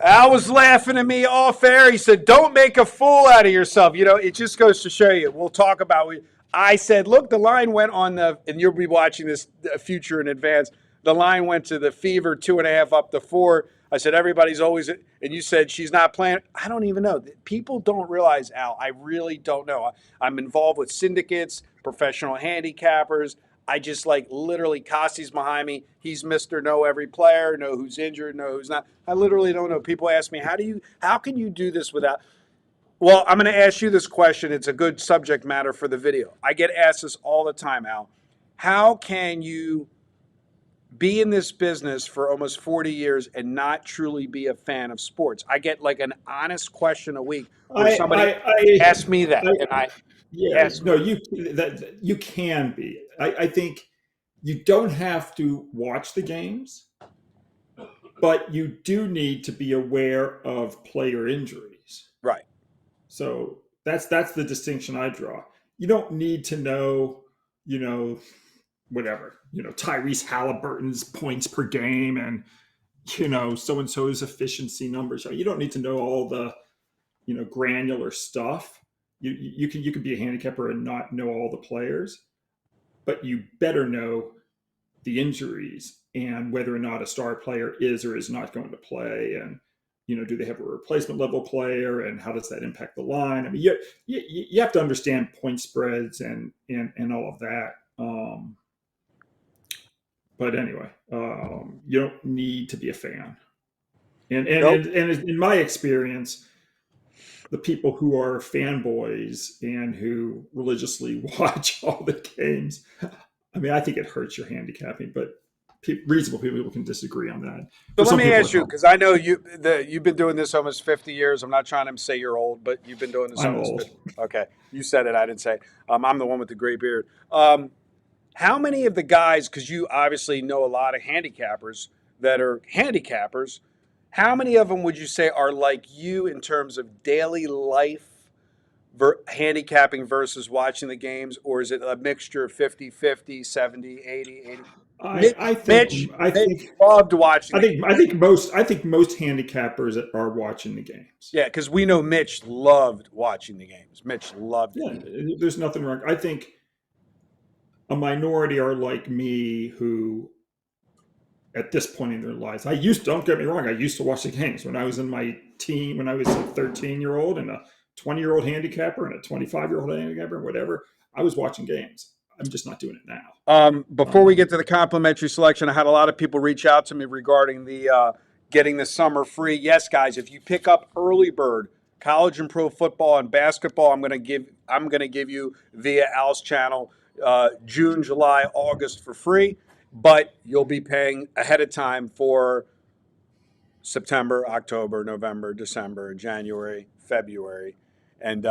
Al was laughing at me off air. He said, "Don't make a fool out of yourself." It just goes to show you. We'll talk about it. I said, "Look, the line went on and you'll be watching this future in advance. The line went to the Fever 2.5 up to 4." I said, "Everybody's always," and you said she's not playing. I don't even know. People don't realize, Al. I really don't know. I'm involved with syndicates, professional handicappers. I just like literally Costi's behind me. He's Mr. Know every player, know who's injured, know who's not. I literally don't know. People ask me, how can you do this without? Well, I'm going to ask you this question. It's a good subject matter for the video. I get asked this all the time, Al. How can you be in this business for almost 40 years and not truly be a fan of sports? I get like an honest question a week where I, somebody I, I, asks me that, I and I yeah, ask no, me. you can be. I think you don't have to watch the games, but you do need to be aware of player injuries. Right. So that's the distinction I draw. You don't need to know, you know, whatever, Tyrese Halliburton's points per game and so and so's efficiency numbers. You don't need to know all the granular stuff. You can be a handicapper and not know all the players, but you better know the injuries and whether or not a star player is or is not going to play, and do they have a replacement level player, and how does that impact the line? I mean, you have to understand point spreads and all of that. But anyway, you don't need to be a fan. Nope. And in my experience, the people who are fanboys and who religiously watch all the games, I mean, I think it hurts your handicapping, but reasonable people can disagree on that. So For let some me people, ask it you, helps. because I know you've been doing this almost 50 years. I'm not trying to say you're old, but you've been doing this I'm almost old. 50. Okay, you said it. I didn't say it. I'm the one with the gray beard. How many of the guys, because you obviously know a lot of handicappers that are handicappers, how many of them would you say are like you in terms of daily life handicapping versus watching the games? Or is it a mixture of 50-50, 70-80, 80? I Mitch, I think Mitch, I Mitch think loved watching I the think games. I think most handicappers are watching the games. Yeah, because we know Mitch loved watching the games. Mitch loved it. Yeah, there's nothing wrong. I think a minority are like me who at this point in their lives. Don't get me wrong, I used to watch the games when I was in my teen, when I was a 13-year-old and a 20-year-old handicapper and a 25-year-old handicapper and whatever. I was watching games. I'm just not doing it now. Before we get to the complimentary selection, I had a lot of people reach out to me regarding the getting the summer free. Yes, guys, if you pick up early bird college and pro football and basketball, I'm gonna give you via Al's channel June, July, August for free, but you'll be paying ahead of time for September, October, November, December, January, February, and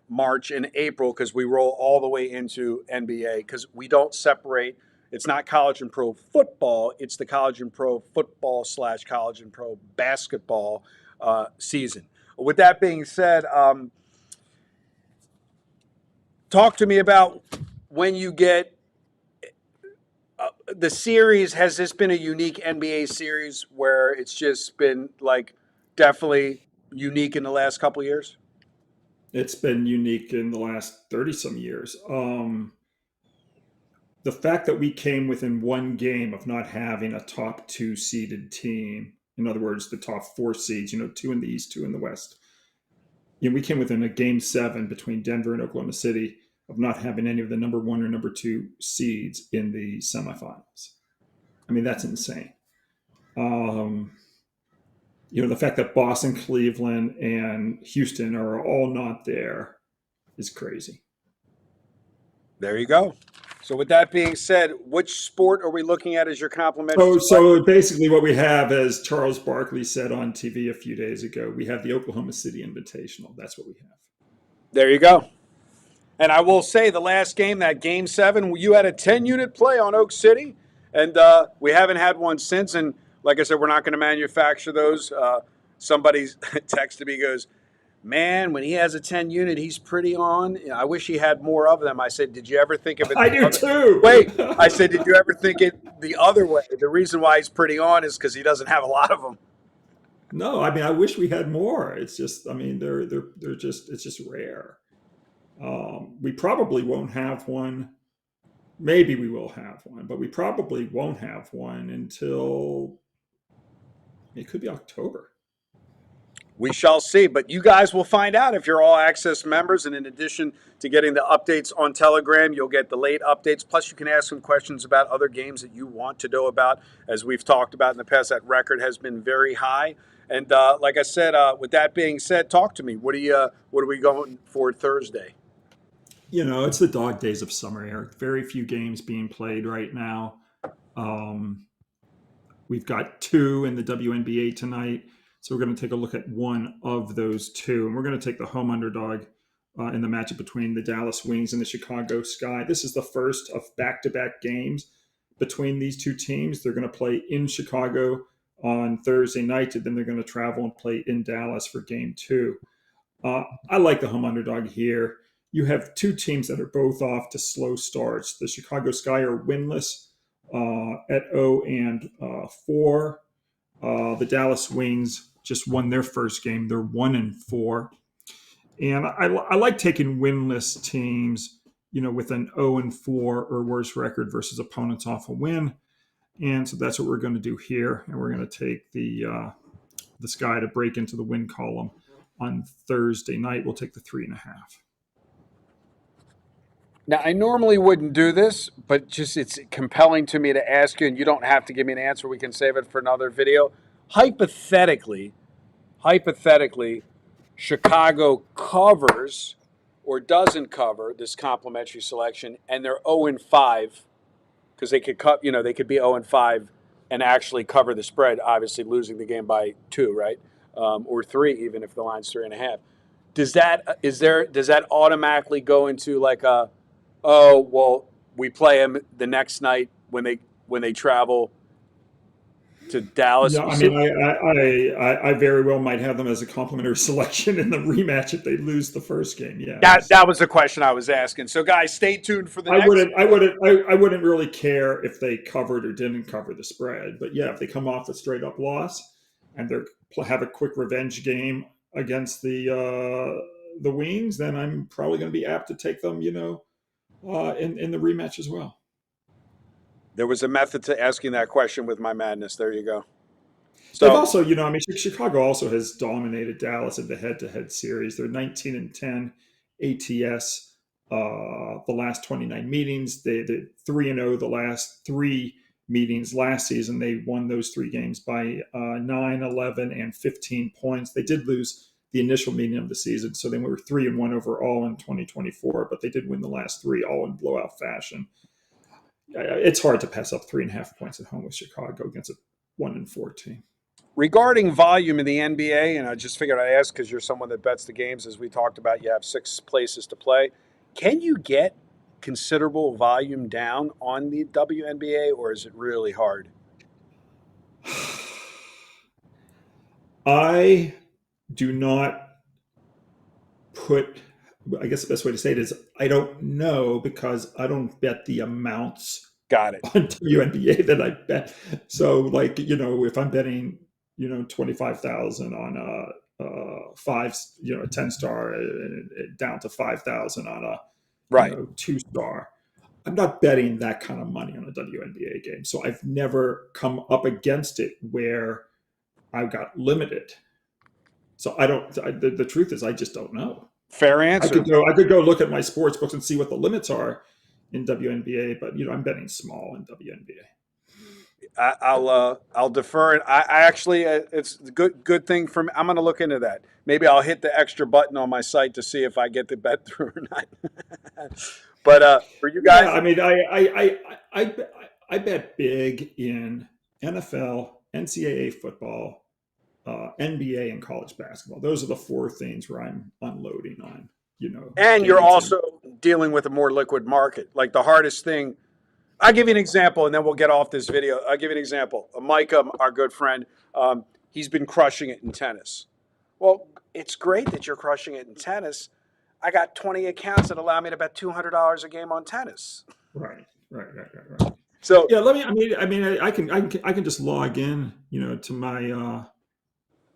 March and April, because we roll all the way into NBA because we don't separate. It's not college and pro football. It's the college and pro football / college and pro basketball season. With that being said, talk to me about when you get the series. Has this been a unique NBA series where it's just been like definitely unique in the last couple of years? It's been unique in the last 30 some years. The fact that we came within one game of not having a top two seeded team, in other words, the top four seeds, two in the East, two in the West, we came within a game seven between Denver and Oklahoma City of not having any of the number one or number two seeds in the semifinals. I mean, that's insane. Um, the fact that Boston, Cleveland, and Houston are all not there is crazy. There you go. So with that being said, which sport are we looking at as your complimentary So selection? basically, what we have, as Charles Barkley said on TV a few days ago, we have the Oklahoma City Invitational. That's what we have. There you go. And I will say the last game, that game 7, you had a 10-unit play on Oak City, and we haven't had one since. And like I said, we're not going to manufacture those. Somebody texted me, goes, "Man, when he has a 10-unit, he's pretty on. I wish he had more of them." I said, "Did you ever think of it I the do other?" Wait, I too. said, "Did you ever think it the other way? The reason why he's pretty on is because he doesn't have a lot of them." No, I mean, I wish we had more. It's just, I mean, they're just, it's just rare. We probably won't have one. Maybe we will have one, but we probably won't have one until it could be October. We shall see, but you guys will find out if you're all access members. And in addition to getting the updates on Telegram, you'll get the late updates. Plus, you can ask some questions about other games that you want to know about. As we've talked about in the past, that record has been very high. And like I said, with that being said, talk to me. What are we going for Thursday? It's the dog days of summer, Eric. Very few games being played right now. Um, we've got two in the WNBA tonight. So we're going to take a look at one of those two. And we're going to take the home underdog in the matchup between the Dallas Wings and the Chicago Sky. This is the first of back-to-back games between these two teams. They're going to play in Chicago on Thursday night, and then they're going to travel and play in Dallas for game two. I like the home underdog here. You have two teams that are both off to slow starts. The Chicago Sky are winless at 0-4. The Dallas Wings just won their first game. They're 1-4. And I like taking winless teams, with an 0-4 or worse record versus opponents off a win. And so that's what we're going to do here. And we're going to take the Sky to break into the win column on Thursday night. We'll take the 3.5. Now, I normally wouldn't do this, but just it's compelling to me to ask you, and you don't have to give me an answer. We can save it for another video. Hypothetically, Chicago covers or doesn't cover this complimentary selection, and they're 0-5 because they could cut. They could be 0-5 and actually cover the spread. Obviously, losing the game by 2, right, or 3, even if the line's 3.5. Does that automatically go into like a, oh well, we play them the next night when they travel to Dallas? Yeah, I mean, I very well might have them as a complimentary selection in the rematch if they lose the first game. Yes. That was the question I was asking. So, guys, stay tuned for the I next. wouldn't really care if they covered or didn't cover the spread, but yeah, if they come off a straight up loss and they have a quick revenge game against the Wings, then I'm probably going to be apt to take them, in the rematch as well. There was a method to asking that question with my madness. There you go. They've also, Chicago also has dominated Dallas in the head-to-head series. They're 19-10 ATS the last 29 meetings. They're 3-0 the last 3 meetings last season. They won those 3 games by 9, 11, and 15 points. They did lose the initial meeting of the season, so they were 3-1 overall in 2024, but they did win the last 3 all in blowout fashion. It's hard to pass up 3.5 points at home with Chicago against a 1-4 team. Regarding volume in the NBA, and I just figured I'd ask because you're someone that bets the games, as we talked about, you have 6 places to play. Can you get considerable volume down on the WNBA, or is it really hard? I do not put, I guess the best way to say it is I don't know because I don't bet the amounts Got it. on WNBA that I bet. So, like, if I'm betting, 25,000 on a 10-star down to 5,000 on a Right. 2-star, I'm not betting that kind of money on a WNBA game. So I've never come up against it where I got limited. So the truth is I just don't know. Fair answer. I could go look at my sports books and see what the limits are in WNBA, but I'm betting small in WNBA. I'll defer it. I actually, it's a good thing for me. I'm going to look into that. Maybe I'll hit the extra button on my site to see if I get the bet through or not. But for you guys, I mean, I bet big in NFL, NCAA football, NBA, and college basketball. Those are the 4 things where I'm unloading on. And you're also dealing with a more liquid market. Like the hardest thing, I'll give you an example, and then we'll get off this video. I'll give you an example. Micah, our good friend, he's been crushing it in tennis. Well, it's great that you're crushing it in tennis. I got 20 accounts that allow me to bet $200 a game on tennis. Right. So yeah, I can just log in, to my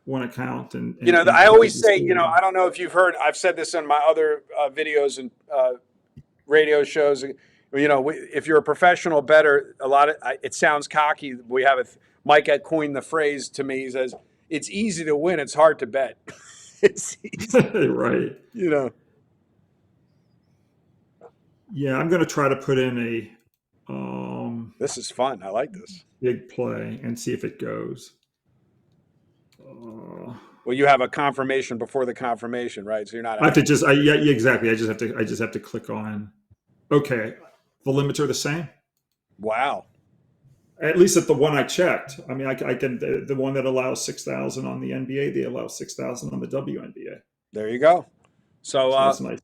one account and, You know, and I keep it always the say, you know, same. I don't know if you've heard, I've said this on my other videos and radio shows. You know, if you're a professional bettor, it sounds cocky. We have Mike had coined the phrase to me. He says, "It's easy to win. It's hard to bet." It's easy, Right. you know. Yeah, I'm going to try to put in a This is fun. I like this. big play and see if it goes. Uh, Well, you have a confirmation before the confirmation, right? So you're not I have to actually. just, yeah, exactly. I just have to click on. Okay, the limits are the same. Wow. At least at the one I checked. I mean, I can the one that allows 6,000 on the NBA, they allow 6,000 on the WNBA. There you go. So, So that's nice.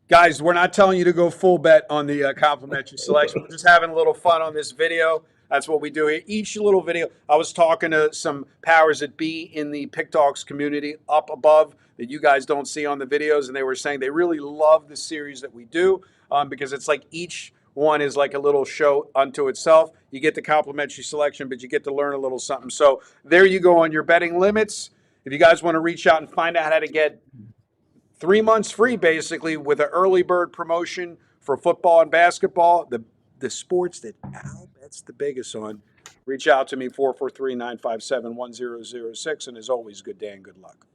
guys, we're not telling you to go full bet on the complimentary selection. We're just having a little fun on this video. That's what we do here. Each little video, I was talking to some powers that be in the Pick Dogs community up above that you guys don't see on the videos, and they were saying they really love the series that we do because it's like each one is like a little show unto itself. You get the complimentary selection, but you get to learn a little something. So there you go on your betting limits. If you guys want to reach out and find out how to get 3 months free, basically, with an early bird promotion for football and basketball, the sports that Al bets the biggest on. Reach out to me, 443-957-1006. And as always, good day and good luck.